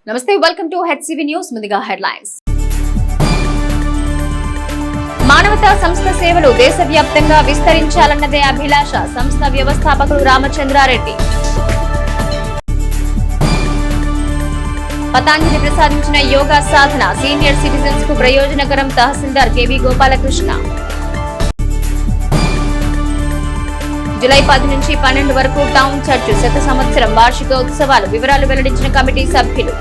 నమస్తే, welcome to HCV news. ముందుగా headlines. మానవతా సంస్థ సేవలు దేశవ్యాప్తంగా విస్తరించాలన్నదే అభిలాష. సంస్థ వ్యవస్థాపకుడు రామచంద్రారెడ్డి. పతాంజలి ప్రసాదించిన యోగా సాధన సీనియర్ సిటిజన్స్ కు ప్రయోజనకరం. తహసీల్దార్ కేవీ గోపాలకృష్ణ. జూలై 10 నుంచి 12 వరకు టౌన్ చర్చ్ శత సంవత్సరం వార్షిక ఉత్సవాలు వివరాలు వెల్లడించిన కమిటీ సభ్యులు.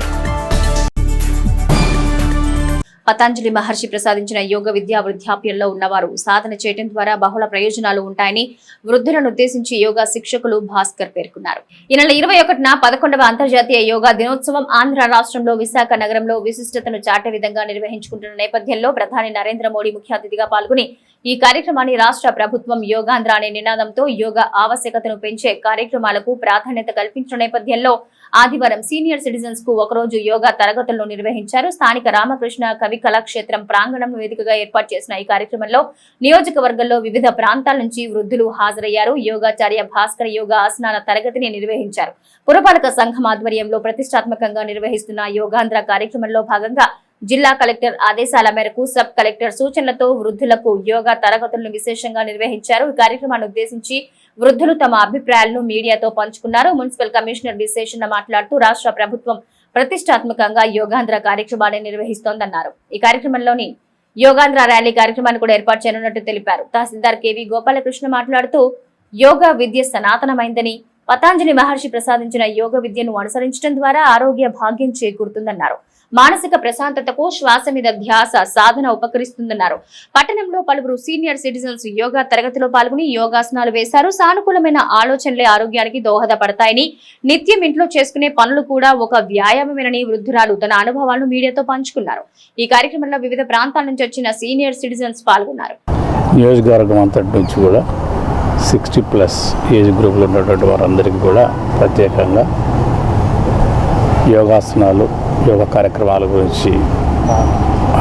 పతాంజలి మహర్షి ప్రసాదించిన యోగ విద్యా వృద్ధాప్యంలో ఉన్నవారు సాధన చేయడం ద్వారా బహుళ ప్రయోజనాలు ఉంటాయని వృద్ధులను ఉద్దేశించి యోగా శిక్షకులు భాస్కర్ పేర్కొన్నారు. ఈ నెల 21న 11వ అంతర్జాతీయ యోగా దినోత్సవం ఆంధ్ర రాష్ట్రంలో విశాఖ నగరంలో విశిష్టతను చాటే విధంగా నిర్వహించుకుంటున్న నేపథ్యంలో ప్రధాని నరేంద్ర మోడీ ముఖ్య అతిథిగా పాల్గొని ఈ కార్యక్రమాన్ని రాష్ట్ర ప్రభుత్వం యోగాంధ్ర అనే నినాదంతో యోగా ఆవశ్యకతను పెంచే కార్యక్రమాలకు ప్రాధాన్యత కల్పించిన నేపథ్యంలో ఆదివారం సీనియర్ సిటిజన్స్ కు ఒకరోజు యోగా తరగతులను నిర్వహించారు. స్థానిక రామకృష్ణ కవి కళాక్షేత్రం ప్రాంగణం వేదికగా ఏర్పాటు చేసిన ఈ కార్యక్రమంలో నియోజకవర్గంలో వివిధ ప్రాంతాల నుంచి వృద్ధులు హాజరయ్యారు. యోగాచార్య భాస్కర్ యోగా ఆసనాల తరగతిని నిర్వహించారు. పురపాలక సంఘం ఆధ్వర్యంలో ప్రతిష్టాత్మకంగా నిర్వహిస్తున్న యోగాంధ్ర కార్యక్రమంలో భాగంగా జిల్లా కలెక్టర్ ఆదేశాల మేరకు సబ్ కలెక్టర్ సూచనలతో వృద్ధులకు యోగా తరగతులను విశేషంగా నిర్వహించారు. ఈ కార్యక్రమాన్ని ఉద్దేశించి వృద్ధులు తమ అభిప్రాయాలను మీడియాతో పంచుకున్నారు. మున్సిపల్ కమిషనర్ విశేషణ మాట్లాడుతూ రాష్ట్ర ప్రభుత్వం ప్రతిష్టాత్మకంగా యోగాంధ్ర కార్యక్రమాన్ని నిర్వహిస్తోందన్నారు. ఈ కార్యక్రమంలోని యోగాంధ్ర ర్యాలీ కార్యక్రమాన్ని కూడా ఏర్పాటు చేయనున్నట్టు తెలిపారు. తహసీల్దార్ కేవీ గోపాలకృష్ణ మాట్లాడుతూ యోగా విద్య సనాతనమైందని, పతాంజలి మహర్షి ప్రసాదించిన యోగ విద్యను అనుసరించడం ద్వారా ఆరోగ్య భాగ్యం చేకూరుతుందన్నారు. మానసిక ప్రశాంతతకు శ్వాస మీద ధ్యాస సాధన ఉపకరిస్తుందన్నారు. పట్టణంలో పలువురు సీనియర్ సిటిజన్స్ యోగా తరగతిలో పాల్గొని యోగాసనాలు వేశారు. సానుకూలమైన ఆలోచనలే ఆరోగ్యానికి దోహదపడతాయని, నిత్యం ఇంట్లో చేసుకునే పనులు కూడా ఒక వ్యాయామమేనని వృద్ధురాలు తన అనుభవాలను మీడియాతో పంచుకున్నారు. ఈ కార్యక్రమంలో వివిధ ప్రాంతాల నుంచి వచ్చిన సీనియర్ సిటిజన్స్ పాల్గొన్నారు. నియోజకవర్గం అంతటి నుంచి కూడా 60+ ఏజ్ గ్రూప్లో ఉన్నటువంటి వారందరికీ కూడా ప్రత్యేకంగా యోగాసనాలు, యోగా కార్యక్రమాల గురించి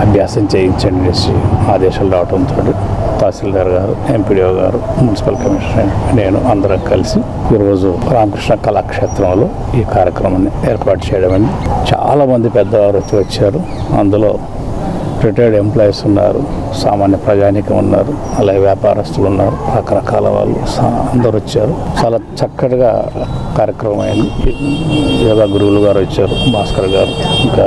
అభ్యాసం చేయించండి అనేసి ఆదేశాలు రావడంతో తహసీల్దార్ గారు, ఎంపీడీఓ గారు, మున్సిపల్ కమిషనర్, నేను అందరం కలిసి ఈరోజు రామకృష్ణ కళాక్షేత్రంలో ఈ కార్యక్రమాన్ని ఏర్పాటు చేయడం. చాలామంది పెద్దవారు వచ్చారు. అందులో రిటైర్డ్ ఎంప్లాయీస్ ఉన్నారు, సామాన్య ప్రజానీకం ఉన్నారు, అలాగే వ్యాపారస్తులు ఉన్నారు, రకరకాల వాళ్ళు అందరూ వచ్చారు. చాలా చక్కటిగా కార్యక్రమం అయింది. యోగా గురువులు గారు వచ్చారు, భాస్కర్ గారు, ఇంకా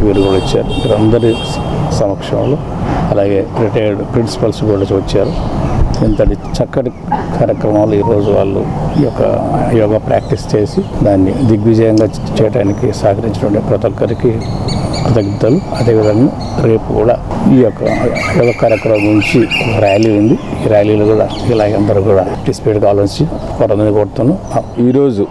వీరు కూడా వచ్చారు. వీరందరి సమక్షంలో అలాగే రిటైర్డ్ ప్రిన్సిపల్స్ కూడా వచ్చారు. ఇంతటి చక్కటి కార్యక్రమాలు ఈరోజు వాళ్ళు ఈ యొక్క యోగా ప్రాక్టీస్ చేసి దాన్ని దిగ్విజయంగా చేయడానికి సహకరించినటువంటి ప్రతి ఒక్కరికి కృతజ్ఞతలు. అదేవిధంగా రేపు కూడా ఈ యొక్క యోగా కార్యక్రమం గురించి ర్యాలీ ఉంది. ఈ ర్యాలీలో కూడా ఇలాగ అందరూ కూడా పార్టిసిపేట్ కావాలని వారందరినీ కోరుతున్నాను. ఈరోజు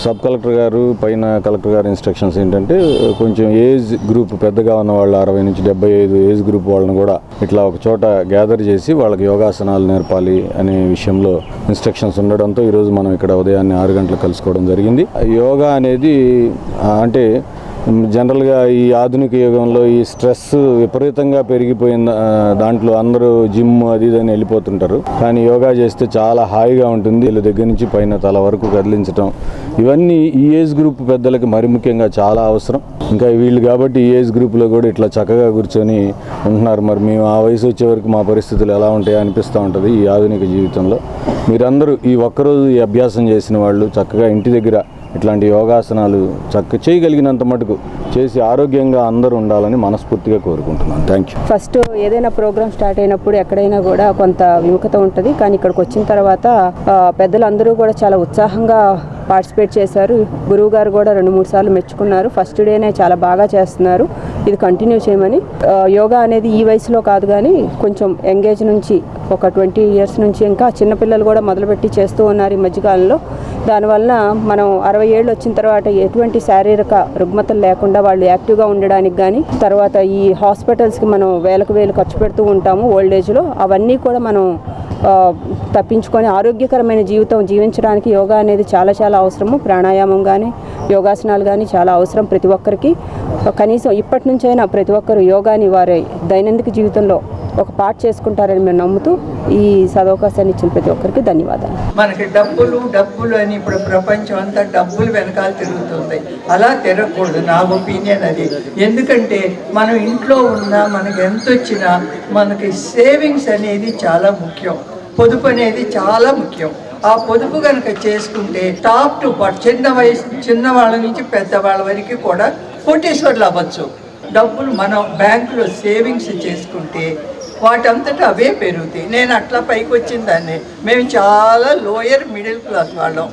సబ్ కలెక్టర్ గారు, పైన కలెక్టర్ గారి ఇన్స్ట్రక్షన్స్ ఏంటంటే కొంచెం ఏజ్ గ్రూప్ పెద్దగా ఉన్న వాళ్ళు 60 నుంచి 75 ఏజ్ గ్రూప్ వాళ్ళని కూడా ఇట్లా ఒక చోట గ్యాదర్ చేసి వాళ్ళకి యోగాసనాలు నేర్పాలి అనే విషయంలో ఇన్స్ట్రక్షన్స్ ఉండడంతో ఈరోజు మనం ఇక్కడ ఉదయాన్నే 6 గంటలకు కలుసుకోవడం జరిగింది. యోగా అనేది అంటే జనరల్గా ఈ ఆధునిక యుగంలో ఈ స్ట్రెస్ విపరీతంగా పెరిగిపోయిన దాంట్లో అందరూ జిమ్ అది ఇదని వెళ్ళిపోతుంటారు. కానీ యోగా చేస్తే చాలా హాయిగా ఉంటుంది. వీళ్ళ దగ్గర నుంచి పైన తల వరకు కదిలించడం, ఇవన్నీ ఈ ఏజ్ గ్రూప్ పెద్దలకి మరి ముఖ్యంగా చాలా అవసరం. ఇంకా వీళ్ళు కాబట్టి ఈ ఏజ్ గ్రూప్లో కూడా ఇట్లా చక్కగా కూర్చొని ఉంటున్నారు. మరి మేము ఆ వయసు వచ్చే వరకు మా పరిస్థితులు ఎలా ఉంటాయో అనిపిస్తూ ఉంటుంది ఈ ఆధునిక జీవితంలో. మీరందరూ ఈ ఒక్కరోజు ఈ అభ్యాసం చేసిన వాళ్ళు చక్కగా ఇంటి దగ్గర ఇట్లాంటి యోగాసనాలు చేయగలిగినంత మటుకు చేసి ఆరోగ్యంగా అందరూ ఉండాలని మనస్ఫూర్తిగా కోరుకుంటున్నాను. Thank you. ఫస్ట్ ఏదైనా ప్రోగ్రామ్ స్టార్ట్ అయినప్పుడు ఎక్కడైనా కూడా కొంత విముఖత ఉంటుంది. కానీ ఇక్కడికి వచ్చిన తర్వాత పెద్దలందరూ కూడా చాలా ఉత్సాహంగా పార్టిసిపేట్ చేశారు. గురువు గారు కూడా 2-3 సార్లు మెచ్చుకున్నారు. ఫస్ట్ డేనే చాలా బాగా చేస్తున్నారు, ఇది కంటిన్యూ చేయమని. యోగా అనేది ఈ వయసులో కాదు కానీ కొంచెం యంగేజ్ నుంచి ఒక 20 ఇయర్స్ నుంచి ఇంకా చిన్నపిల్లలు కూడా మొదలుపెట్టి చేస్తూ ఉన్నారు ఈ మధ్యకాలంలో. దానివల్ల మనం 60 ఏళ్ళు వచ్చిన తర్వాత ఎటువంటి శారీరక రుగ్మతలు లేకుండా వాళ్ళు యాక్టివ్గా ఉండడానికి కానీ, తర్వాత ఈ హాస్పిటల్స్కి మనం వేలకు వేలు ఖర్చు పెడుతూ ఉంటాము ఓల్డ్ ఏజ్లో, అవన్నీ కూడా మనం తప్పించుకొని ఆరోగ్యకరమైన జీవితం జీవించడానికి యోగా అనేది చాలా చాలా అవసరము. ప్రాణాయామం కానీ, యోగాసనాలు కానీ చాలా అవసరం ప్రతి ఒక్కరికి. కనీసం ఇప్పటి నుంచైనా ప్రతి ఒక్కరు యోగాని వారి దైనందిక జీవితంలో ఒక పార్ట్ చేసుకుంటారని మేము నమ్ముతూ ఈ సదవకాశాన్ని ఇచ్చిన ప్రతి ఒక్కరికి ధన్యవాదాలు. మనకి డబ్బులు అని ఇప్పుడు ప్రపంచం అంతా డబ్బులు వెనకాల తిరుగుతుంది. అలా తిరగకూడదు, నా ఒపీనియన్ అది. ఎందుకంటే మనం ఇంట్లో ఉన్నా మనకి ఎంత వచ్చినా మనకి సేవింగ్స్ అనేది చాలా ముఖ్యం, పొదుపు అనేది చాలా ముఖ్యం. ఆ పొదుపు కనుక చేసుకుంటే టాప్ టు చిన్న వాళ్ళ నుంచి పెద్దవాళ్ళ వరకు కూడా కోటీశ్వర్లు అవ్వచ్చు. డబ్బులు మనం బ్యాంకులో సేవింగ్స్ చేసుకుంటే వాటంతటా అవే పెరుగుతాయి. నేను అట్లా పైకి వచ్చిన దాన్ని. మేము చాలా లోయర్ మిడిల్ క్లాస్ వాళ్ళం.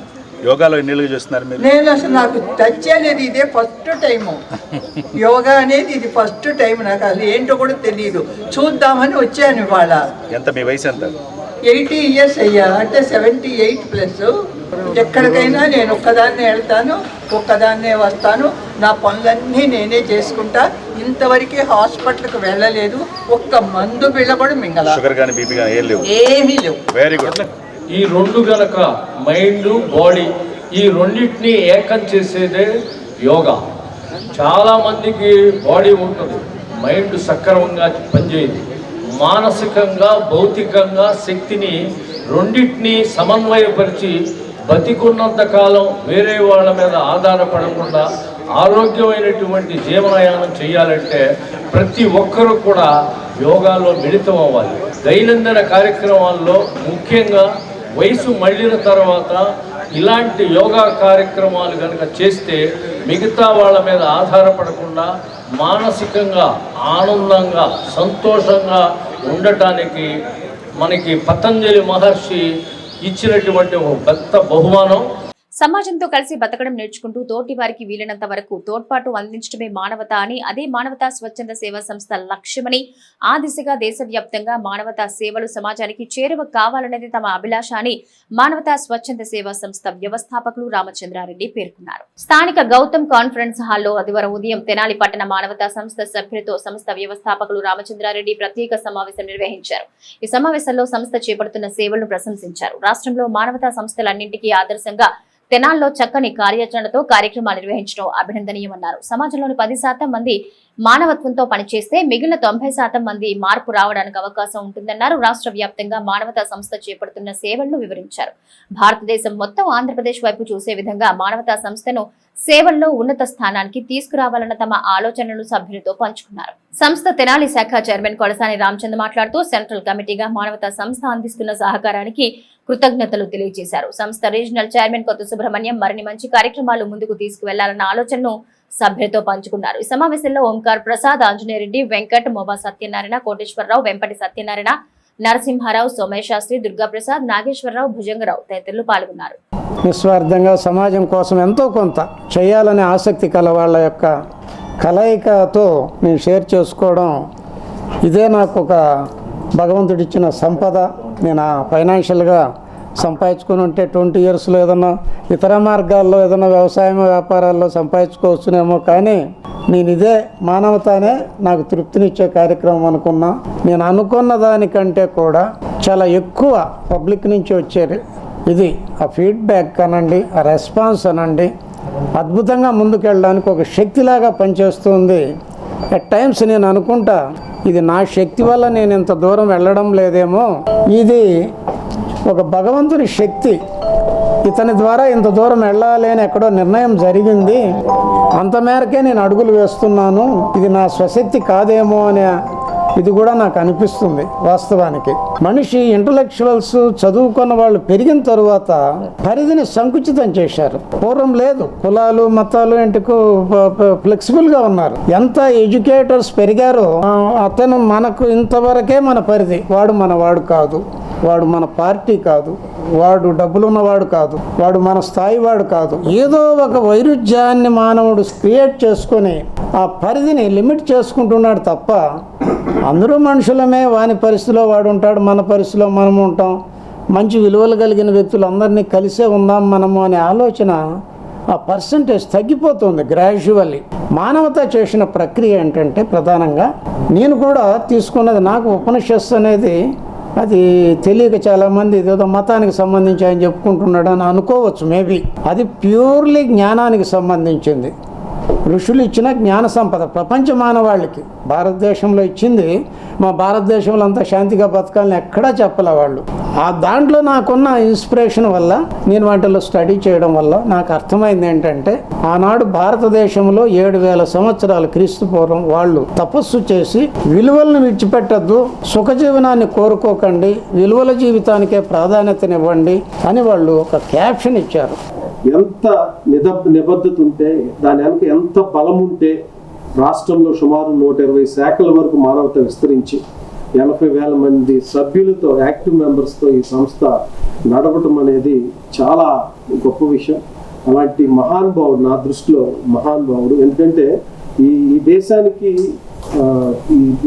యోగాలో ఎన్నేళ్ళుగా చేస్తున్నారు మీరు? నేను అసలు నాకు టచ్ అనేది ఇదే ఫస్ట్ టైము. యోగా అనేది ఇది ఫస్ట్ టైం. నాకు అసలు ఏంటో కూడా తెలియదు, చూద్దామని వచ్చాను ఇవాళ. ఎంత మీ వయసు ఎంత? 80 years అయ్యా, అంటే 78+. ఎక్కడికైనా నేను ఒక్కదాన్నే వెళ్తాను, ఒక్కదాన్నే వస్తాను. నా పనులన్నీ నేనే చేసుకుంటా. ఇంతవరకు హాస్పిటల్కి వెళ్ళలేదు, ఒక్క మందు బిళ్ళ కూడా మింగల. షుగర్ కానీ బీపీ కానీ ఏమీ లేవు. Very good. ఈ రెండు గనక మైండ్ బాడీ ఈ రెండింటినీ ఏకం చేసేదే యోగా. చాలామందికి బాడీ ఉంటుంది, మైండ్ సక్రమంగా పనిచేయదు. మానసికంగా భౌతికంగా శక్తిని రెండింటినీ సమన్వయపరిచి బతికున్నంత కాలం వేరే వాళ్ళ మీద ఆధారపడకుండా ఆరోగ్యమైనటువంటి జీవనయానం చేయాలంటే ప్రతి ఒక్కరూ కూడా యోగాలో మిళితం అవ్వాలి. దైనందిన కార్యక్రమాల్లో ముఖ్యంగా వయసు మళ్ళిన తర్వాత ఇలాంటి యోగా కార్యక్రమాలు కనుక చేస్తే మిగతా వాళ్ళ మీద ఆధారపడకుండా మానసికంగా ఆనందంగా సంతోషంగా ఉండటానికి మనకి పతంజలి మహర్షి ఇచ్చినటువంటి ఒక పెద్ద బహుమానం. సమాజంతో కలిసి బతకడం నేర్చుకుంటూ తోటి వారికి వీలైనంత వరకు తోడ్పాటు అందించడమే మానవత అని, అదే మానవతా స్వచ్ఛంద సేవా సంస్థ లక్ష్యమని, ఆ దిశగా దేశవ్యాప్తంగా మానవతా సేవలు సమాజానికి చేరువ కావాలనేది తమ అభిలాష అని మానవతా స్వచ్ఛంద సేవా సంస్థ వ్యవస్థాపకులు రామచంద్రారెడ్డి పేర్కొన్నారు. స్థానిక గౌతమ్ కాన్ఫరెన్స్ హాల్లో ఆదివారం ఉదయం తెనాలి పట్టణ మానవతా సంస్థ సభ్యులతో సంస్థ వ్యవస్థాపకులు రామచంద్రారెడ్డి ప్రత్యేక సమావేశం నిర్వహించారు. ఈ సమావేశంలో సంస్థ చేపడుతున్న సేవలను ప్రశంసించారు. రాష్ట్రంలో మానవతా సంస్థలన్నింటికీ ఆదర్శంగా తెనాల్లో చక్కని కార్యాచరణతో కార్యక్రమాలు నిర్వహించడం అభినందనీయమన్నారు. సమాజంలోని 10% మంది మానవత్వంతో పనిచేస్తే మిగిలిన 90% మంది మార్పు రావడానికి అవకాశం ఉంటుందన్నారు. రాష్ట్ర వ్యాప్తంగా మానవతా సంస్థ చేపడుతున్న సేవలను వివరించారు. భారతదేశం మొత్తం ఆంధ్రప్రదేశ్ వైపు చూసే విధంగా మానవతా సంస్థను సేవల్లో ఉన్నత స్థానానికి తీసుకురావాలన్న తమ ఆలోచనలు సభ్యులతో పంచుకున్నారు. సంస్థ తెనాలి శాఖ చైర్మన్ కొలసాని రామచంద్ర మాట్లాడుతూ సెంట్రల్ కమిటీగా మానవతా సంస్థ అందిస్తున్న సహకారానికి కృతజ్ఞతలు తెలియజేశారు. సంస్థ రీజనల్ చైర్మన్ కొత్త సుబ్రహ్మణ్యం మరిన్ని మంచి కార్యక్రమాలు ముందుకు తీసుకువెళ్లాలన్న ఆలోచనను సభ్యులతో పంచుకున్నారు. ఈ సమావేశంలో ఓంకార్ ప్రసాద్, ఆంజనేయరెడ్డి, వెంకట్, మోబా సత్యనారాయణ, కోటేశ్వరరావు, వెంపటి సత్యనారాయణ, నరసింహారావు, సోమేష్ శాస్త్రి, దుర్గాప్రసాద్, నాగేశ్వరరావు, భుజంగరావు తదితరులు పాల్గొన్నారు. నిస్వార్థంగా సమాజం కోసం ఎంతో కొంత చేయాలనే ఆసక్తి కల వాళ్ళ యొక్క కలయికతో నేను షేర్ చేసుకోవడం, ఇదే నాకు ఒక భగవంతుడిచ్చిన సంపద. నేను ఫైనాన్షియల్గా సంపాదించుకుని ఉంటే 20 yearsలో ఏదన్నా ఇతర మార్గాల్లో ఏదైనా వ్యవసాయం వ్యాపారాల్లో సంపాదించుకోవచ్చునేమో, కానీ నేను ఇదే మానవతానే నాకు తృప్తినిచ్చే కార్యక్రమం అనుకున్నా. నేను అనుకున్న దానికంటే కూడా చాలా ఎక్కువ పబ్లిక్ నుంచి వచ్చేది ఇది. ఆ ఫీడ్బ్యాక్ అనండి, ఆ రెస్పాన్స్ అనండి, అద్భుతంగా ముందుకెళ్ళడానికి ఒక శక్తిలాగా పనిచేస్తుంది. అట్ టైమ్స్ నేను అనుకుంటా, ఇది నా శక్తి వల్ల నేను ఇంత దూరం వెళ్ళడం లేదేమో, ఇది ఒక భగవంతుని శక్తి, ఇతని ద్వారా ఇంత దూరం వెళ్ళాలి అని ఎక్కడో నిర్ణయం జరిగింది, అంత మేరకే నేను అడుగులు వేస్తున్నాను, ఇది నా స్వశక్తి కాదేమో అనే ఇది కూడా నాకు అనిపిస్తుంది. వాస్తవానికి మనిషి ఇంటలెక్చువల్స్ చదువుకున్న వాళ్ళు పెరిగిన తరువాత పరిధిని సంకుచితం చేశారు. పూర్వం లేదు, కులాలు మతాలు ఇంటికి ఫ్లెక్సిబుల్గా ఉన్నారు. ఎంత ఎడ్యుకేటర్స్ పెరిగారో అతను మనకు ఇంతవరకే మన పరిధి, వాడు మనవాడు కాదు, వాడు మన పార్టీ కాదు, వాడు డబ్బులున్నవాడు కాదు, వాడు మన స్థాయి వాడు కాదు. ఏదో ఒక వైరుధ్యాన్ని మానవుడు క్రియేట్ చేసుకొని ఆ పరిధిని లిమిట్ చేసుకుంటున్నాడు తప్ప అందరూ మనుషులమే. వాని పరిస్థితిలో వాడు ఉంటాడు, మన పరిస్థితిలో మనము ఉంటాం. మంచి విలువలు కలిగిన వ్యక్తులు అందరినీ కలిసే ఉందాం మనము అనే ఆలోచన, ఆ పర్సంటేజ్ తగ్గిపోతుంది గ్రాడ్యువల్లీ. మానవత చేసిన ప్రక్రియ ఏంటంటే ప్రధానంగా నేను కూడా తీసుకున్నది, నాకు ఉపనిషత్తు అనేది అది తెలియక చాలామంది ఇదేదో మతానికి సంబంధించి ఆయన చెప్పుకుంటున్నాడు అని అనుకోవచ్చు. మేబీ అది ప్యూర్లీ జ్ఞానానికి సంబంధించింది. ఋషులు ఇచ్చిన జ్ఞాన సంపద ప్రపంచ మానవాళికి భారతదేశంలో ఇచ్చింది. మా భారతదేశంలో అంతా శాంతిగా బతకాలని ఎక్కడా చెప్పలే వాళ్ళు. ఆ దాంట్లో నాకున్న ఇన్స్పిరేషన్ వల్ల, నేను వాటిలో స్టడీ చేయడం వల్ల నాకు అర్థమైంది ఏంటంటే, ఆనాడు భారతదేశంలో 7,000 సంవత్సరాలు క్రీస్తు పూర్వం వాళ్ళు తపస్సు చేసి విలువలను విడిచిపెట్టద్దు, సుఖజీవనాన్ని కోరుకోకండి, విలువల జీవితానికే ప్రాధాన్యతనివ్వండి అని వాళ్ళు ఒక క్యాప్షన్ ఇచ్చారు. ఎంత నిబద్ధత ఉంటే, దాని వెనక ఎంత బలం ఉంటే రాష్ట్రంలో సుమారు 120 శాఖల వరకు మానవత విస్తరించి 80,000 మంది సభ్యులతో, యాక్టివ్ మెంబర్స్తో ఈ సంస్థ నడవటం అనేది చాలా గొప్ప విషయం. అలాంటి మహానుభావుడు నా దృష్టిలో మహానుభావుడు. ఎందుకంటే ఈ దేశానికి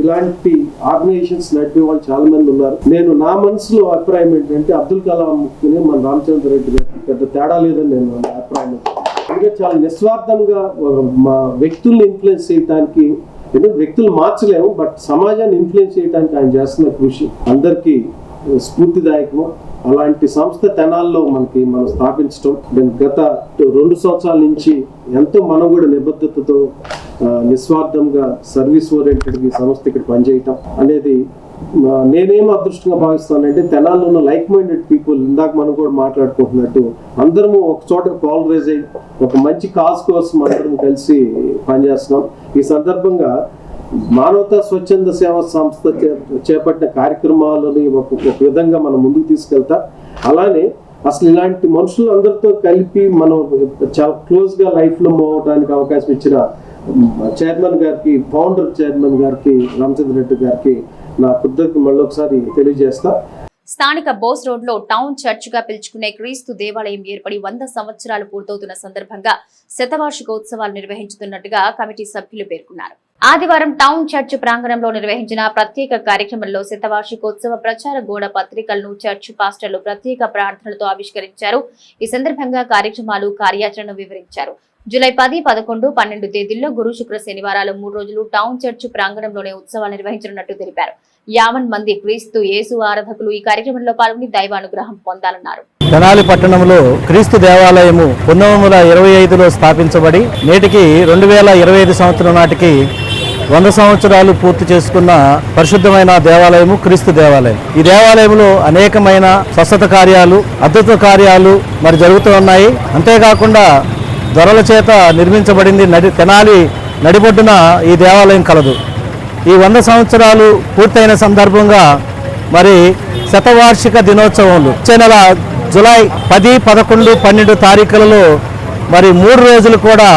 ఇలాంటి ఆర్గనైజేషన్స్ నడిపే వాళ్ళు చాలా మంది ఉన్నారు. నేను నా మనసులో అభిప్రాయం ఏంటంటే, అబ్దుల్ కలాం మన రామచంద్ర రెడ్డి గారికి పెద్ద తేడా లేదని నేను అభిప్రాయం. ఇంకా చాలా నిస్వార్థంగా మా వ్యక్తుల్ని ఇన్ఫ్లుయెన్స్ చేయడానికి, ఎందుకంటే వ్యక్తులు మార్చలేము, బట్ సమాజాన్ని ఇన్ఫ్లుయెన్స్ చేయడానికి ఆయన చేస్తున్న కృషి అందరికీ స్ఫూర్తిదాయకము. అలాంటి సంస్థ తెనాల్లో మనం స్థాపించడం, గత 2 సంవత్సరాల నుంచి ఎంతో మనం కూడా నిబద్ధతతో నిస్వార్థంగా సర్వీస్ ఓరియంటెడ్ ఈ సంస్థ ఇక్కడ పనిచేయటం అనేది నేనేం అదృష్టంగా భావిస్తానంటే, తెనాల్లో ఉన్న లైక్ మైండెడ్ పీపుల్, ఇందాక మనం కూడా మాట్లాడుకుంటున్నట్టు అందరము ఒక చోట పాలరైజ్ అయ్యి ఒక మంచి కాజ్ కోసం అందరం కలిసి పనిచేస్తున్నాం. ఈ సందర్భంగా మానవతా స్వచ్ఛంద సేవా సంస్థ చేపట్టిన కార్యక్రమాలని ఒక విధంగా మనం ముందుకు తీసుకెళ్తా, అలానే అసలు ఇలాంటి మనుషులు అందరితో కలిపి మనం చాలా క్లోజ్గా లైఫ్లో మూవ్ అవడానికి అవకాశం ఇచ్చిన చైర్మన్ గారికి, ఫౌండర్ చైర్మన్ గారికి, రామచంద్ర రెడ్డి గారికి నా కృతజ్ఞతలు మళ్ళీ ఒకసారి తెలియజేస్తా. స్థానిక బోస్ రోడ్ లో టౌన్ చర్చ్ గా పిలుచుకునే క్రీస్తు దేవాలయం ఏర్పడి 100 సంవత్సరాలు పూర్తవుతున్న సందర్భంగా శతవార్షికోత్సవాలు నిర్వహించుతున్నట్టుగా కమిటీ సభ్యులు పేర్కొన్నారు. ఆదివారం టౌన్ చర్చ్ ప్రాంగణంలో నిర్వహించిన ప్రత్యేక కార్యక్రమంలో శతవార్షికోత్సవ ప్రచార గోడ పత్రికలను చర్చ్ పాస్టర్లు ప్రత్యేక ప్రార్థనలతో ఆవిష్కరించారు. ఈ సందర్భంగా కార్యక్రమాలు, కార్యాచరణను వివరించారు. జూలై 10, 11, 12 తేదీల్లో గురు, శుక్ర, శనివారాలు 3 రోజులు టౌన్ చర్చ్ ప్రాంగణంలోనే ఉత్సవాలు నిర్వహించనున్నట్టు తెలిపారు. 50 మంది క్రీస్తు యేసు ఆరాధకులు ఈ కార్యక్రమంలో పాల్గొని దైవానుగ్రహం పొందాలన్నారు. తెనాలి పట్టణంలో క్రీస్తు దేవాలయము 1925లో స్థాపించబడి నేటికి 2025 సంవత్సరం నాటికి 100 సంవత్సరాలు పూర్తి చేసుకున్న పరిశుద్ధమైన దేవాలయము క్రీస్తు దేవాలయం. ఈ దేవాలయంలో అనేకమైన స్వస్థత కార్యాలు, అద్భుత కార్యాలు మరి జరుగుతూ ఉన్నాయి. అంతేకాకుండా దొరల చేత నిర్మించబడింది. తెనాలి నడిబొడ్డున ఈ దేవాలయం కలదు. ఈ 100 సంవత్సరాలు పూర్తయిన సందర్భంగా మరి శతవార్షిక దినోత్సవాలు వచ్చే నెల జూలై 10, 11, 12 తారీఖులలో మరి 3 రోజులు కూడా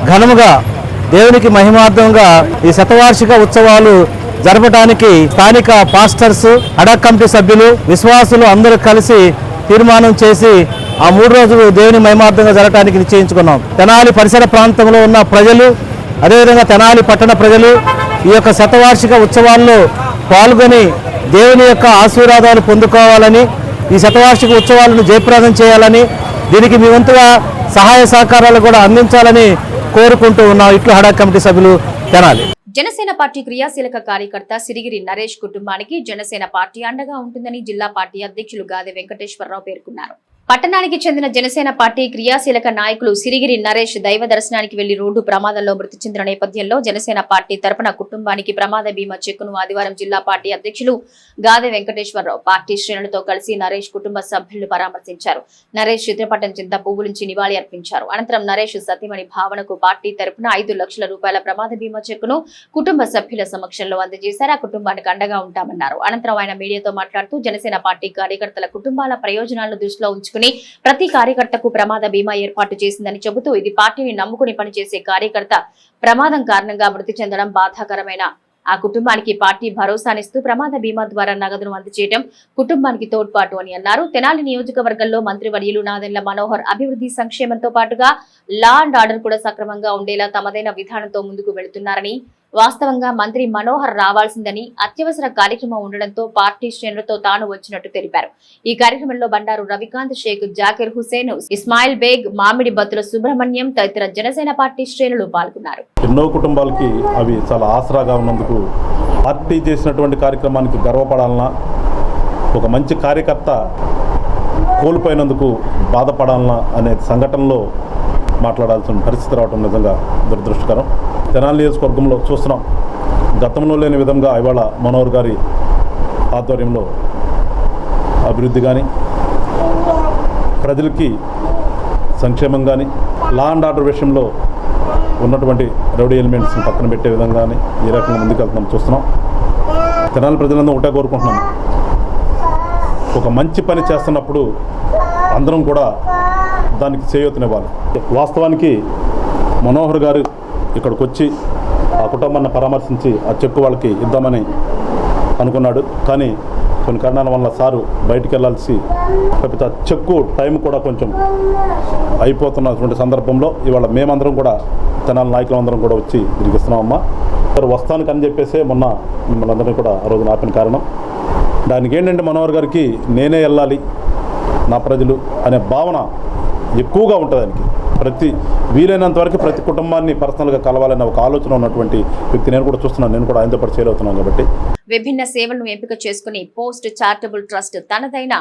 ఘనముగా దేవునికి మహిమార్థంగా ఈ శతవార్షిక ఉత్సవాలు జరపడానికి స్థానిక పాస్టర్స్, అడక్ కమిటీ సభ్యులు, విశ్వాసులు అందరూ కలిసి తీర్మానం చేసి ఆ 3 రోజులు దేవుని మహిమార్థంగా జరగడానికి నిశ్చయించుకున్నాం. తెనాలి పరిసర ప్రాంతంలో ఉన్న ప్రజలు, అదేవిధంగా తెనాలి పట్టణ ప్రజలు ఈ యొక్క శతవార్షిక ఉత్సవాల్లో పాల్గొని దేవుని యొక్క ఆశీర్వాదాలు పొందుకోవాలని, ఈ శతవార్షిక ఉత్సవాలను జయప్రదం చేయాలని, దీనికి మీ వంతుగా సహాయ సహకారాలు కూడా అందించాలని కోరుకుంటూ ఉన్నాం. ఇట్లు హడా కమిటీ సభ్యులు, తెనాలి. జనసేన పార్టీ క్రియాశీలక కార్యకర్త సిరిగిరి నరేష్ కుటుంబానికి జనసేన పార్టీ అండగా ఉంటుందని జిల్లా పార్టీ అధ్యక్షులు గాదె వెంకటేశ్వరరావు పేర్కొన్నారు. పట్టణానికి చెందిన జనసేన పార్టీ క్రియాశీలక నాయకులు సిరిగిరి నరేష్ దైవ దర్శనానికి వెళ్లి రోడ్డు ప్రమాదంలో మృతి చెందిన నేపథ్యంలో జనసేన పార్టీ తరపున కుటుంబానికి ప్రమాద బీమా చెక్కును ఆదివారం జిల్లా పార్టీ అధ్యక్షులు గాదె వెంకటేశ్వరరావు పార్టీ శ్రేణులతో కలిసి నరేష్ కుటుంబ సభ్యులను పరామర్శించారు. నరేష్ చిత్రపటం చెంత పువ్వులుంచి నివాళి అర్పించారు. అనంతరం నరేష్ సతీమణి భావనకు పార్టీ తరపున 5 లక్షల రూపాయల ప్రమాద బీమా చెక్కును కుటుంబ సభ్యుల సమక్షంలో అందజేశారు. ఆ కుటుంబానికి అండగా ఉంటామన్నారు. అనంతరం ఆయన మీడియాతో మాట్లాడుతూ జనసేన పార్టీ కార్యకర్తల కుటుంబాల ప్రయోజనాలను దృష్టిలో ఉంచుకుని ప్రతి కార్యకర్తకు ప్రమాద బీమా ఏర్పాటు చేసిందని చెబుతూ ఇది పార్టీని నమ్ముకుని పనిచేసే కార్యకర్త ప్రమాదం కారణంగా మృతి చెందడం బాధాకరమైన ఆ కుటుంబానికి పార్టీ భరోసానిస్తూ ప్రమాద బీమా ద్వారా నగదును అందజేయడం కుటుంబానికి తోడ్పాటు అని అన్నారు. తెనాలి నియోజకవర్గంలో మంత్రివర్యులు నాదెండ్ల మనోహర్ అభివృద్ధి సంక్షేమంతో పాటుగా లా అండ్ ఆర్డర్ కూడా సక్రమంగా ఉండేలా తమదైన విధానంతో ముందుకు వెళుతున్నారని, వాస్తవంగా మంత్రి మనోహర్ రావాల్సిందని అత్యవసర కార్యక్రమం ఉండడంతో పార్టీ శ్రేణులతో తాను వచ్చినట్టు తెలిపారు. ఈ కార్యక్రమంలో బండారు రవికాంత్, షేక్ జాకిర్ హుసేన్, ఇస్మాయిల్ బేగ్, మామిడి బత్తుల సుబ్రహ్మణ్యం తదితర జనసేన పార్టీ శ్రేణులు పాల్గొన్నారు. ఎన్నో కుటుంబాలకి అవి చాలా ఆసరాగా ఉన్నందుకు పార్టీ చేసినటువంటి కార్యక్రమానికి గర్వపడాలన్నా, ఒక మంచి కార్యకర్త కోల్పోయినందుకు బాధపడాలన్నా అనే సంఘటనలో మాట్లాడాల్సిన పరిస్థితి రావడం నిజంగా దురదృష్టకరం. తెనాలి నియోజకవర్గంలో చూస్తున్నాం, గతంలో లేని విధంగా ఇవాళ మనోహర్ గారి ఆధ్వర్యంలో అభివృద్ధి కానీ, ప్రజలకి సంక్షేమం కానీ, లా అండ్ ఆర్డర్ విషయంలో ఉన్నటువంటి రౌడీ ఎలిమెంట్స్ని పక్కన పెట్టే విధంగానే ఈ రకంగా ముందుకెళ్తున్నాం చూస్తున్నాం. తెనాలి ప్రజలందరూ ఒకటే కోరుకుంటున్నాం, ఒక మంచి పని చేస్తున్నప్పుడు అందరం కూడా దానికి చేయూతనివ్వాలి. వాస్తవానికి మనోహర్ గారు ఇక్కడికి వచ్చి ఆ కుటుంబాన్ని పరామర్శించి ఆ చెక్కు వాళ్ళకి ఇద్దామని అనుకున్నాడు. కానీ కొన్ని కారణాల వల్ల సారు బయటికి వెళ్ళాల్సి, లేకపోతే ఆ చెక్కు టైం కూడా కొంచెం అయిపోతున్నటువంటి సందర్భంలో ఇవాళ మేమందరం కూడా తెనాలి నాయకులందరం కూడా వచ్చి తిరిగిస్తున్నామమ్మా. వస్తానికి అని చెప్పేసి మొన్న మిమ్మల్ని అందరినీ కూడా ఆ రోజున ఆపిన కారణం దానికి ఏంటంటే, మనోహర్ గారికి నేనే వెళ్ళాలి నా ప్రజలు అనే భావన ఎక్కువగా ఉంటుంది. దానికి ప్రతి వీలైనంత వరకు ప్రతి కుటుంబాన్ని పర్సనల్గా కలవాలనే ఒక ఆలోచన ఉన్నటువంటి వ్యక్తి నేను కూడా చూస్తున్నాను. నేను కూడా ఆయనతో పాటు చేరవుతున్నాను. కాబట్టి విభిన్న సేవలను ఎంపిక చేసుకుని పోస్ట్ చారిటబుల్ ట్రస్ట్ తనదైన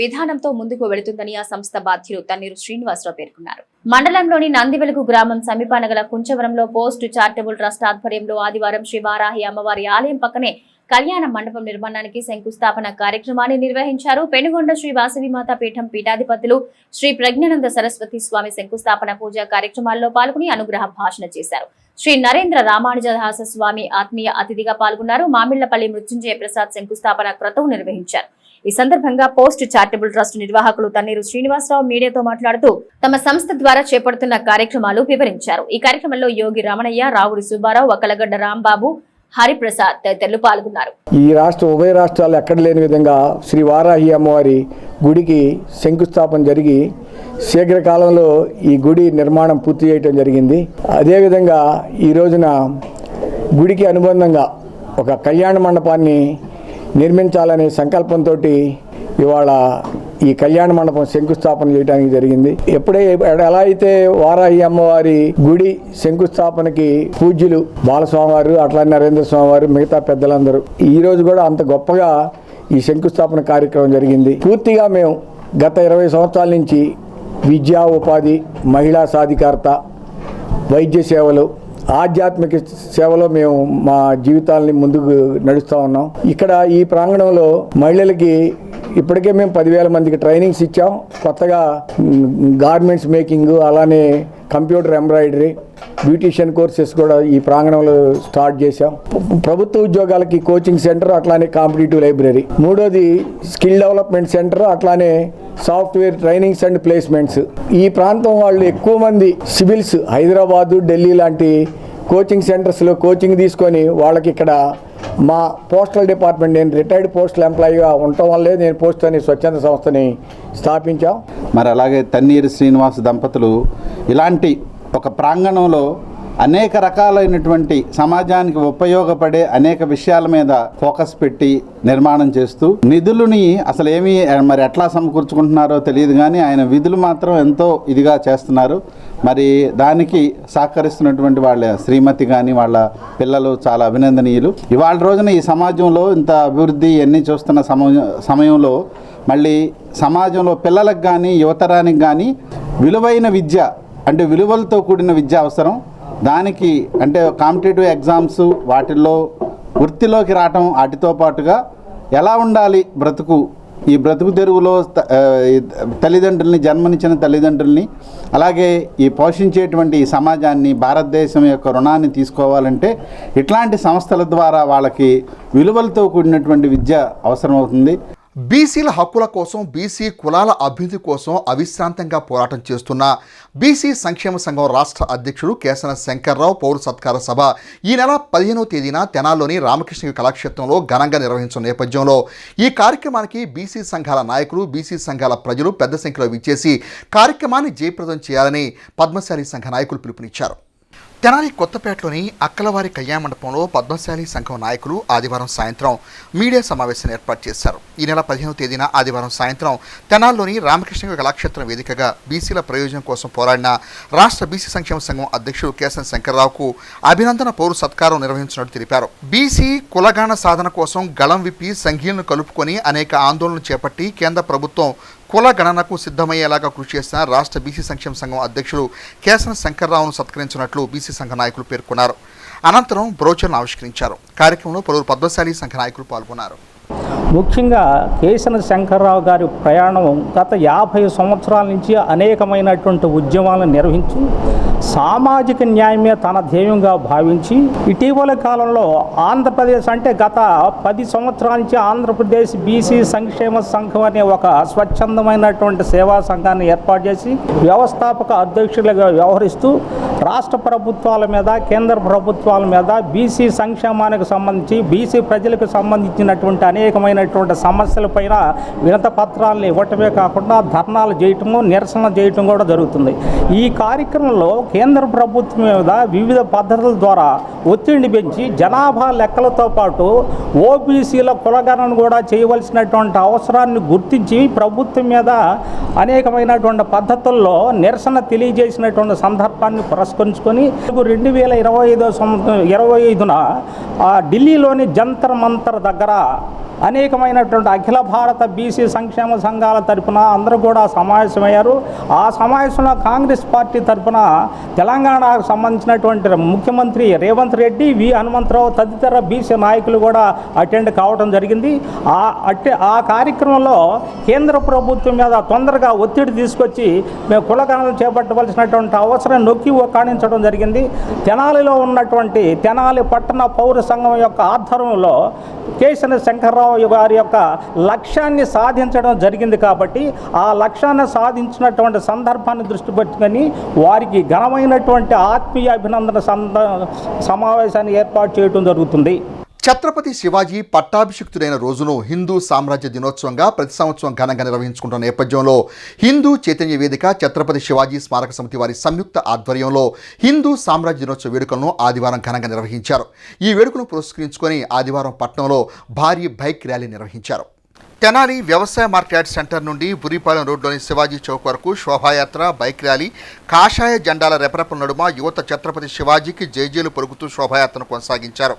విధానంతో ముందుకు వెళుతుందని ఆ సంస్థ బాధ్యులు తన్నీరు శ్రీనివాసరావు పేర్కొన్నారు. మండలంలోని నందివెలుగు గ్రామం సమీపాన గల కుంచవరంలో పోస్ట్ చారిటబుల్ ట్రస్ట్ ఆధ్వర్యంలో ఆదివారం శ్రీ వారాహి అమ్మవారి ఆలయం పక్కనే కళ్యాణ మండపం నిర్మాణానికి శంకుస్థాపన కార్యక్రమాన్ని నిర్వహించారు. పెనుగొండ శ్రీ వాసవిమాత పీఠం పీఠాధిపతులు శ్రీ ప్రజ్ఞానంద సరస్వతి స్వామి శంకుస్థాపన పూజా కార్యక్రమాల్లో పాల్గొని అనుగ్రహ భాషణ చేశారు. శ్రీ నరేంద్ర రామానుజదాస స్వామి ఆత్మీయ అతిథిగా పాల్గొన్నారు. మామిళ్లపల్లి మృత్యుంజయ ప్రసాద్ శంకుస్థాపన క్రతువు నిర్వహించారు. ఈ సందర్భంగా పోస్ట్ చారిటబుల్ ట్రస్ట్ నిర్వాహకులు తన్నీరు శ్రీనివాసరావు మీడియాతో మాట్లాడుతూ తమ సంస్థ ద్వారా చేపడుతున్న కార్యక్రమాలు వివరించారు. ఈ కార్యక్రమంలో యోగి రమణయ్య, రావుడి సుబ్బారావు, వక్కలగడ్డ రాంబాబు, హరిప్రసాద్ తదితరులు పాల్గొన్నారు. ఈ ఉభయ రాష్ట్రాలు ఎక్కడ లేని విధంగా శ్రీ వారాహి అమ్మవారి గుడికి శంకుస్థాపన జరిగి శీఘ్రకాలంలో ఈ గుడి నిర్మాణం పూర్తి చేయడం జరిగింది. అదేవిధంగా ఈ రోజున గుడికి అనుబంధంగా ఒక కళ్యాణ మండపాన్ని నిర్మించాలనే సంకల్పంతో ఇవాళ ఈ కళ్యాణ మండపం శంకుస్థాపన చేయడానికి జరిగింది. ఎలా అయితే వారాహి అమ్మవారి గుడి శంకుస్థాపనకి పూజ్యులు బాలస్వామివారు, అట్లానే నరేంద్ర స్వామివారు, మిగతా పెద్దలందరూ ఈ రోజు కూడా అంత గొప్పగా ఈ శంకుస్థాపన కార్యక్రమం జరిగింది. పూర్తిగా మేము గత 20 సంవత్సరాల నుంచి విద్యా, ఉపాధి, మహిళా సాధికారత, వైద్య సేవలు, ఆధ్యాత్మిక సేవలో మేము మా జీవితాలని ముందుకు నడుస్తూ ఉన్నాం. ఇక్కడ ఈ ప్రాంగణంలో మహిళలకి ఇప్పటికే మేము 10,000 మందికి ట్రైనింగ్స్ ఇచ్చాం. కొత్తగా గార్మెంట్స్ మేకింగ్, అలానే కంప్యూటర్ ఎంబ్రాయిడరీ, బ్యూటీషియన్ కోర్సెస్ కూడా ఈ ప్రాంగణంలో స్టార్ట్ చేశాం. ప్రభుత్వ ఉద్యోగాలకి కోచింగ్ సెంటర్, అట్లానే కాంపిటేటివ్ లైబ్రరీ. మూడోది స్కిల్ డెవలప్మెంట్ సెంటర్, అట్లానే సాఫ్ట్వేర్ ట్రైనింగ్స్ అండ్ ప్లేస్మెంట్స్. ఈ ప్రాంతం వాళ్ళు ఎక్కువ మంది సివిల్స్, హైదరాబాదు, ఢిల్లీ లాంటి కోచింగ్ సెంటర్స్లో కోచింగ్ తీసుకొని వాళ్ళకి ఇక్కడ మా పోస్టల్ డిపార్ట్మెంట్, నేను రిటైర్డ్ పోస్టల్ ఎంప్లాయీగా ఉండటం వల్లే నేను పోస్ట్ అనే స్వచ్ఛంద సంస్థని స్థాపించాం. మరి అలాగే తన్నీరు శ్రీనివాస్ దంపతులు ఇలాంటి ఒక ప్రాంగణంలో అనేక రకాలైనటువంటి సమాజానికి ఉపయోగపడే అనేక విషయాల మీద ఫోకస్ పెట్టి నిర్మాణం చేస్తూ నిధులని అసలు ఏమీ మరి ఎట్లా సమకూర్చుకుంటున్నారో తెలియదు, కానీ ఆయన విధులు మాత్రం ఎంతో ఇదిగా చేస్తున్నారు. మరి దానికి సహకరిస్తున్నటువంటి వాళ్ళ శ్రీమతి కానీ వాళ్ళ పిల్లలు చాలా అభినందనీయులు. ఇవాళ రోజున ఈ సమాజంలో ఇంత అభివృద్ధి ఇవన్నీ చూస్తున్న సమయంలో మళ్ళీ సమాజంలో పిల్లలకు కానీ యువతరానికి కానీ విలువైన విద్య, అంటే విలువలతో కూడిన విద్య అవసరం. దానికి అంటే కాంపిటేటివ్ ఎగ్జామ్స్ వాటిల్లో వృత్తిలోకి రావటం, వాటితో పాటుగా ఎలా ఉండాలి బ్రతుకు, ఈ బ్రతుకు తెరువులో తల్లిదండ్రుల్ని, జన్మనిచ్చిన తల్లిదండ్రుల్ని, అలాగే ఈ పోషించేటువంటి ఈ సమాజాన్ని, భారతదేశం యొక్క రుణాన్ని తీసుకోవాలంటే ఇట్లాంటి సంస్థల ద్వారా వాళ్ళకి విలువలతో కూడినటువంటి విద్య అవసరమవుతుంది. బీసీల హక్కుల కోసం, బీసీ కులాల అభివృద్ధి కోసం అవిశ్రాంతంగా పోరాటం చేస్తున్న బీసీ సంక్షేమ సంఘం రాష్ట్ర అధ్యక్షుడు కేసన శంకర్రావు పౌర సత్కార సభ ఈ నెల 15వ తేదీన తెనాల్లోని రామకృష్ణ కళాక్షేత్రంలో ఘనంగా నిర్వహించిన నేపథ్యంలో ఈ కార్యక్రమానికి బీసీ సంఘాల నాయకులు, బీసీ సంఘాల ప్రజలు పెద్ద సంఖ్యలో విచ్చేసి కార్యక్రమాన్ని జయప్రదం చేయాలని పద్మశాలి సంఘ నాయకులు పిలుపునిచ్చారు. తెనాలి కొత్తపేటలోని అక్కలవారి కళ్యాణ మండపంలో పద్మశాలి సంఘం నాయకులు ఆదివారం సాయంత్రం మీడియా సమావేశాన్ని ఏర్పాటు చేశారు. ఈ నెల 15వ తేదీన ఆదివారం సాయంత్రం తెనాల్లోని రామకృష్ణ కళాక్షేత్రం వేదికగా బీసీల ప్రయోజనం కోసం పోరాడిన రాష్ట్ర బీసీ సంక్షేమ సంఘం అధ్యక్షుడు కేసన శంకర్రావుకు అభినందన పౌర సత్కారం నిర్వహించినట్టు తెలిపారు. బీసీ కులగాన సాధన కోసం గళం విప్పి సంఘీయులను కలుపుకొని అనేక ఆందోళనలు చేపట్టి కేంద్ర ప్రభుత్వం కుల గణనకు సిద్ధమయ్యేలాగా కృషి చేసిన రాష్ట్ర బీసీ సంక్షేమ సంఘం అధ్యక్షుడు కేసన శంకర్రావును సత్కరించినట్లు బీసీ సంఘ నాయకులు పేర్కొన్నారు. అనంతరం బ్రోచర్ను ఆవిష్కరించారు. కార్యక్రమంలో పలువురు పద్మశాలి సంఘ నాయకులు పాల్గొన్నారు. ముఖ్యంగా కేసన శంకర్రావు గారి ప్రయాణం గత 50 సంవత్సరాల నుంచి అనేకమైనటువంటి ఉద్యమాలను నిర్వహించి సామాజిక న్యాయమే తన ధ్యేయంగా భావించి ఇటీవల కాలంలో ఆంధ్రప్రదేశ్ అంటే గత 10 సంవత్సరాల నుంచి ఆంధ్రప్రదేశ్ బీసీ సంక్షేమ సంఘం అనే ఒక స్వచ్ఛందమైనటువంటి సేవా సంఘాన్ని ఏర్పాటు చేసి వ్యవస్థాపక అధ్యక్షులుగా వ్యవహరిస్తూ రాష్ట్ర ప్రభుత్వాల మీద కేంద్ర ప్రభుత్వాల మీద బీసీ సంక్షేమానికి సంబంధించి బీసీ ప్రజలకు సంబంధించినటువంటి అనేకమైనటువంటి సమస్యలపైన వినత పత్రాలను ఇవ్వటమే కాకుండా ధర్నాలు చేయటము నిరసన చేయటం కూడా జరుగుతుంది. ఈ కార్యక్రమంలో కేంద్ర ప్రభుత్వం మీద వివిధ పద్ధతుల ద్వారా ఒత్తిడిని పెంచి జనాభా లెక్కలతో పాటు ఓబీసీల కులగణను కూడా చేయవలసినటువంటి అవసరాన్ని గుర్తించి ప్రభుత్వం మీద అనేకమైనటువంటి పద్ధతుల్లో నిరసన తెలియజేసినటువంటి సందర్భాన్ని పురస్కరించుకొని 2025న ఢిల్లీలోని జంతర్ మంతర్ దగ్గర అనేకమైనటువంటి అఖిల భారత బీసీ సంక్షేమ సంఘాల తరపున అందరూ కూడా సమావేశమయ్యారు. ఆ సమావేశంలో కాంగ్రెస్ పార్టీ తరపున తెలంగాణకు సంబంధించినటువంటి ముఖ్యమంత్రి రేవంత్ రెడ్డి, వి హనుమంతరావు తదితర బీసీ నాయకులు కూడా అటెండ్ కావడం జరిగింది. ఆ కార్యక్రమంలో కేంద్ర ప్రభుత్వం మీద తొందరగా ఒత్తిడి తీసుకొచ్చి మేము కులగణన చేపట్టవలసినటువంటి అవసరం నొక్కి ఒక్కాణించడం జరిగింది. తెనాలిలో ఉన్నటువంటి తెనాలి పట్టణ పౌర సంఘం యొక్క ఆధ్వర్యంలో కేసన శంకర్రావు గారి యొక్క లక్ష్యాన్ని సాధించడం జరిగింది. కాబట్టి ఆ లక్ష్యాన్ని సాధించినటువంటి సందర్భాన్ని దృష్టి పెట్టుకొని వారికి ఘనమైనటువంటి ఆత్మీయ అభినందన సమావేశాన్ని ఏర్పాటు చేయడం జరుగుతుంది. ఛత్రపతి శివాజీ పట్టాభిషిక్తుడైన రోజును హిందూ సామ్రాజ్య దినోత్సవంగా ప్రతి సంవత్సరం ఘనంగా నిర్వహించుకుంటున్న నేపథ్యంలో హిందూ చైతన్య వేదిక ఛత్రపతి శివాజీ స్మారక సమితి వారి సంయుక్త ఆధ్వర్యంలో హిందూ సామ్రాజ్య దినోత్సవ వేడుకలను ఆదివారం ఘనంగా నిర్వహించారు. ఈ వేడుకను పురస్కరించుకొని ఆదివారం పట్టణంలో భారీ బైక్ ర్యాలీ నిర్వహించారు. తెనాలి వ్యవసాయ మార్కెట్ సెంటర్ నుండి బురిపాలెం రోడ్లోని శివాజీ చౌక్ వరకు శోభాయాత్ర, బైక్ ర్యాలీ, కాషాయ జెండాల రెపరెపల నడుమ యువత ఛత్రపతి శివాజీకి జైజేలు పలుకుతూ శోభాయాత్రను కొనసాగించారు.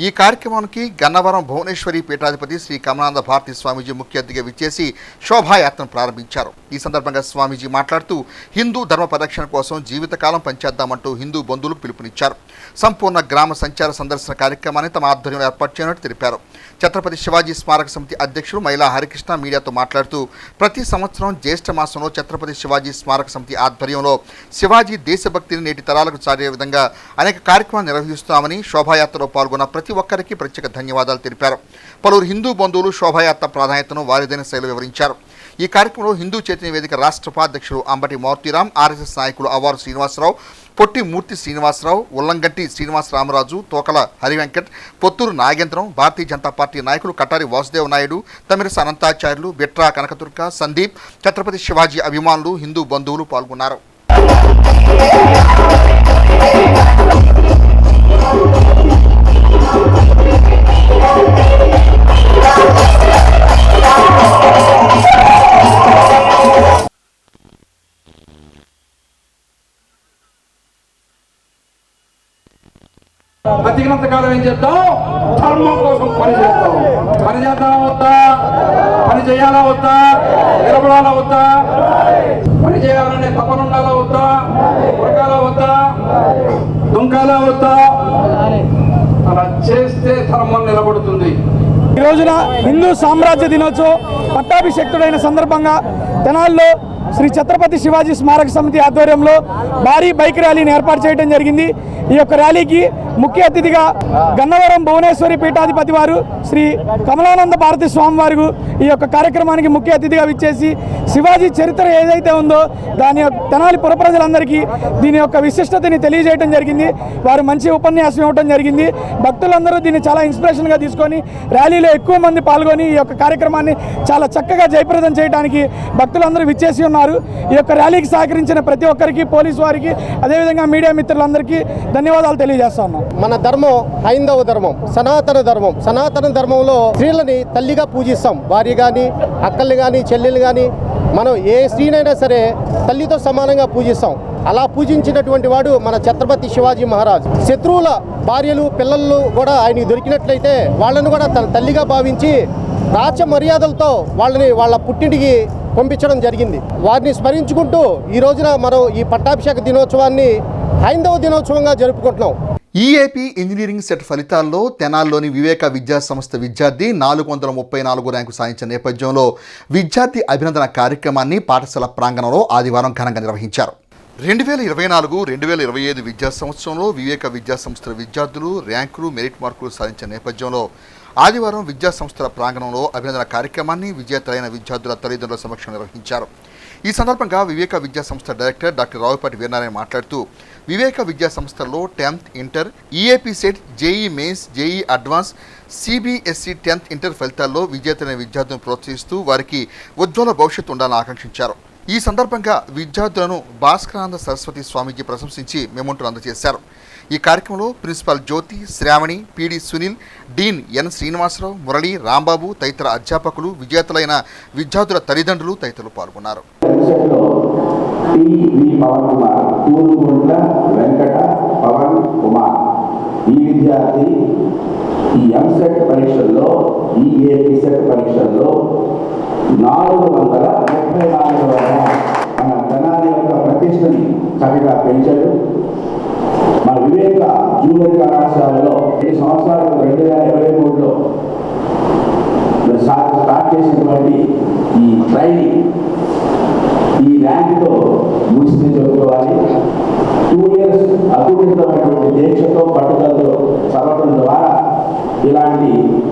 ఈ కార్యక్రమానికి గన్నవరం భువనేశ్వరి పీఠాధిపతి శ్రీ కమలానంద భారతి స్వామీజీ ముఖ్య అతిథిగా విచ్చేసి శోభాయాత్రను ప్రారంభించారు. ఈ సందర్భంగా స్వామీజీ మాట్లాడుతూ హిందూ ధర్మ పరిరక్షణ కోసం జీవితకాలం పనిచేద్దామంటూ హిందూ బంధువులకు పిలుపునిచ్చారు. సంపూర్ణ గ్రామ సంచార సందర్శన కార్యక్రమాన్ని తమ ఆధ్వర్యంలో ఏర్పాటు చేయనున్నట్టు తెలిపారు. ఛత్రపతి శివాజీ స్మారక సమితి అధ్యక్షుడు మైలా హరికృష్ణ మీడియాతో మాట్లాడుతూ ప్రతి సంవత్సరం జ్యేష్ఠ మాసంలో ఛత్రపతి శివాజీ స్మారక సమితి ఆధ్వర్యంలో శివాజీ దేశభక్తిని నేటి తరాలకు చాటే విధంగా అనేక కార్యక్రమాలు నిర్వహిస్తున్నామని, శోభాయాత్రలో పాల్గొన్న ప్రతి ఒక్కరికి ప్రత్యేక ధన్యవాదాలు తెలిపారు. పలువురు హిందూ బంధువులు శోభాయాత్ర ప్రాధాన్యతను వారిదైన శైలిలో వివరించారు. ఈ కార్యక్రమంలో హిందూ చైతన్య వేదిక రాష్ట్ర ఉపాధ్యక్షుడు అంబటి మారుతీరామ్, ఆర్ఎస్ఎస్ నాయకులు అవ్వారు శ్రీనివాసరావు, పొట్టి మూర్తి శ్రీనివాసరావు, ఉల్లంగంటి శ్రీనివాస రామరాజు, తోకల హరివెంకట్, పొత్తూరు నాగేంద్రం, భారతీయ జనతా పార్టీ నాయకులు కటారి వాసుదేవ్ నాయుడు, తమిరస అనంతాచార్యులు, బిట్రా కనకదుర్గ, సందీప్, ఛత్రపతి శివాజీ అభిమానులు, హిందూ బంధువులు పాల్గొన్నారు. బతికినంత కాలం ఏం చేద్దాం? ధర్మం కోసం పని చేద్దాం. పని చేద్దామా వద్దా? పని చేయాలా వద్దా? నిలబడాలా వద్దా? పని చేయాలనే తపన ఉండాలా వద్దా? ఉరకాలా వద్దా? దుంకాలా వద్దా? అలా చేస్తే ధర్మం నిలబడుతుంది. ఈ రోజున హిందూ సామ్రాజ్య దినోత్సవం పట్టాభిషేక్తుడైన సందర్భంగా తెనాలిలో శ్రీ ఛత్రపతి శివాజీ స్మారక సమితి ఆధ్వర్యంలో భారీ బైక్ ర్యాలీని ఏర్పాటు చేయడం జరిగింది. ఈ యొక్క ర్యాలీకి ముఖ్య అతిథిగా గన్నవరం భువనేశ్వరి పీఠాధిపతి వారు శ్రీ కమలానంద భారతి స్వామి వారు ఈ యొక్క కార్యక్రమానికి ముఖ్య అతిథిగా విచ్చేసి శివాజీ చరిత్ర ఏదైతే ఉందో దాని తెనాలి పుర ప్రజలందరికీ దీని యొక్క విశిష్టతని తెలియజేయడం జరిగింది. వారు మంచి ఉపన్యాసం ఇవ్వడం జరిగింది. భక్తులందరూ దీన్ని చాలా ఇన్స్పిరేషన్గా తీసుకొని ర్యాలీలో ఎక్కువ మంది పాల్గొని ఈ యొక్క కార్యక్రమాన్ని చాలా చక్కగా జయప్రదం చేయడానికి భక్తులందరూ విచ్చేసి ఉన్నారు. ఈ యొక్క ర్యాలీకి సహకరించిన ప్రతి ఒక్కరికి, పోలీసు వారికి, అదేవిధంగా మీడియా మిత్రులందరికీ ధన్యవాదాలు తెలియజేస్తా ఉన్నాం. మన ధర్మం హైందవ ధర్మం, సనాతన ధర్మం. సనాతన ధర్మంలో స్త్రీలని తల్లిగా పూజిస్తాం. భార్య కానీ, అక్కల్ని కానీ, చెల్లెలు కానీ, మనం ఏ స్త్రీనైనా సరే తల్లితో సమానంగా పూజిస్తాం. అలా పూజించినటువంటి వాడు మన ఛత్రపతి శివాజీ మహారాజ్. శత్రువుల భార్యలు, పిల్లలు కూడా ఆయనకి దొరికినట్లయితే వాళ్ళను కూడా తన తల్లిగా భావించి రాచ మర్యాదలతో వాళ్ళని వాళ్ళ పుట్టింటికి పంపించడం జరిగింది. వారిని స్మరించుకుంటూ ఈ రోజున మనం ఈ పట్టాభిషేక దినోత్సవాన్ని హైందవ దినోత్సవంగా జరుపుకుంటున్నాం. ఈఏపీ ఇంజనీరింగ్ సెట్ ఫలితాల్లో తెనాల్లోని వివేక విద్యా సంస్థ విద్యార్థి 434 ర్యాంకు సాధించిన నేపథ్యంలో విద్యార్థి అభినందన కార్యక్రమాన్ని పాఠశాల ప్రాంగణంలో ఆదివారం ఘనంగా నిర్వహించారు. 2024-2025 విద్యా సంవత్సరంలో వివేక విద్యా సంస్థల విద్యార్థులు ర్యాంకులు మెరిట్ మార్కులు సాధించిన నేపథ్యంలో ఆదివారం విద్యా సంస్థల ప్రాంగణంలో అభినందన కార్యక్రమాన్ని విజేతలైన విద్యార్థుల తల్లిదండ్రుల సమక్షంలో నిర్వహించారు. ఈ సందర్భంగా వివేక విద్యా సంస్థ డైరెక్టర్ డాక్టర్ రావుపాటి వీరనారాయణ మాట్లాడుతూ వివేక విద్యా సంస్థల్లో 10th inter, EAP set, JEE mains, JEE advance, CBSE 10th inter ఫలితాల్లో విజేతలైన విద్యార్థులను ప్రోత్సహిస్తూ వారికి ఉజ్వల భవిష్యత్తు ఉండాలని ఆకాంక్షించారు. ఈ సందర్భంగా విద్యార్థులను భాస్కరానంద సరస్వతి స్వామీజీ ప్రశంసించి మెమోంటోలు అందజేశారు. ఈ కార్యక్రమంలో ప్రిన్సిపాల్ జ్యోతి, శ్రావణి, పిడి సునీల్, డీన్ ఎన్ శ్రీనివాసరావు, మురళి, రాంబాబు తదితర అధ్యాపకులు, విజేతలైన విద్యార్థుల తల్లిదండ్రులు తదితరులు పాల్గొన్నారు. ఈ విద్యార్థి ఈ ఎంసెట్ పరీక్షల్లో, ఈ ఏపీ సెట్ పరీక్షల్లో 434 మన తెనాలి యొక్క ప్రతిష్టని చక్కగా పెంచాడు. మన వివేక జూనియర్ కళాశాలలో 2 సంవత్సరాలు 2023లో స్టార్ట్ చేసినటువంటి ఈ ట్రైనింగ్ ఈ ర్యాంక్తో ముగిసింది చెప్పుకోవాలి. 2 years అద్భుతమైనటువంటి దీక్షతో పట్టుదలతో చదవడం ద్వారా ఇలాంటి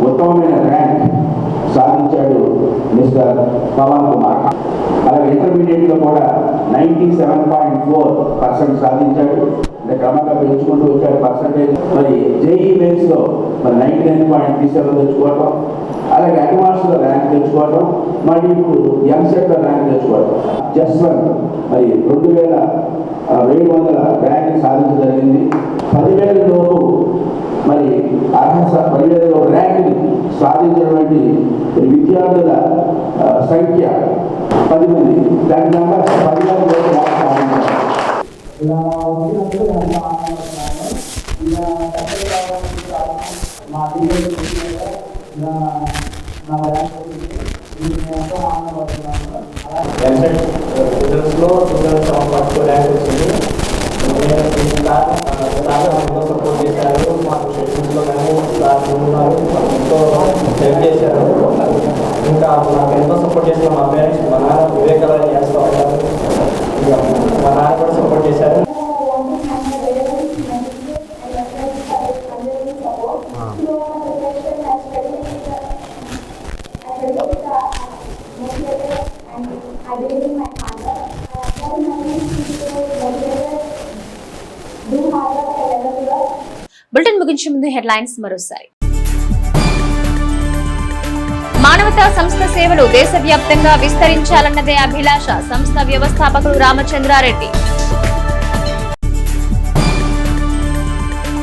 ఉత్తమమైన ర్యాంక్ సాధించాడు మిస్టర్ పవన్ కుమార్. అలాగే ఇంటర్మీడియట్లో కూడా 97.4% సాధించాడు. అంటే క్రమంగా పెంచుకుంటూ వచ్చాడు పర్సంటేజ్. మరి జేఈ మెయిన్స్లో మరి 99.37 తెచ్చుకోవటం, అలాగే అడ్వాన్స్లో ర్యాంక్ తెచ్చుకోవటం, మరి ఇప్పుడు ఎంసెట్లో ర్యాంక్ తెచ్చుకోవటం. జస్వన్ మరి 2700 ర్యాంక్ సాధించడం జరిగింది. 10,000 లోపు మరి 10,000 ర్యాంక్ సాధించినటువంటి విద్యార్థుల సంఖ్య 10 మంది. దాని నెంబర్ 10,000 లోపు సాధించారు. ఇలా వచ్చినప్పుడు మా నా ర్యాంక్ ఎంతో ఆనందపడుతున్నాను. రిజల్ట్స్లో 2007 ర్యాంక్ వచ్చింది. సపోర్ట్ చేశారు, మాకు షెడ్యూల్స్లో కానీ ఉన్నారు, ఎంతో హెల్ప్ చేశారు. ఇంకా నాకు ఎంతో సపోర్ట్ చేసిన మా పేరెంట్స్, మా నాన్న వివేకాలు చేస్తూ ఉంటారు, మా నాన్న కూడా సపోర్ట్ చేశారు. బులెటిన్ ముగించే ముందు హెడ్లైన్స్ మరోసారి. మానవతా సంస్థ సేవలు దేశవ్యాప్తంగా విస్తరించాలన్నదే అభిలాష సంస్థ వ్యవస్థాపకులు రామచంద్రారెడ్డి.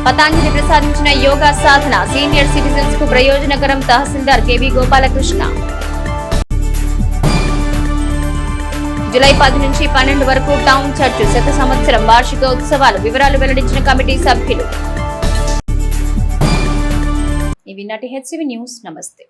పతాంజలి ప్రసాదించిన యోగా సాధన సీనియర్ సిటిజన్స్ కు ప్రయోజనకరం తహసీల్దార్ కేవీ గోపాలకృష్ణ. జూలై 10 నుంచి 12 వరకు టౌన్ చర్చ్ శత సంవత్సరం వార్షిక ఉత్సవాలు వివరాలు వెల్లడించిన కమిటీ సభ్యులు. ఇవి నాటి హెచ్సివి న్యూస్. నమస్తే.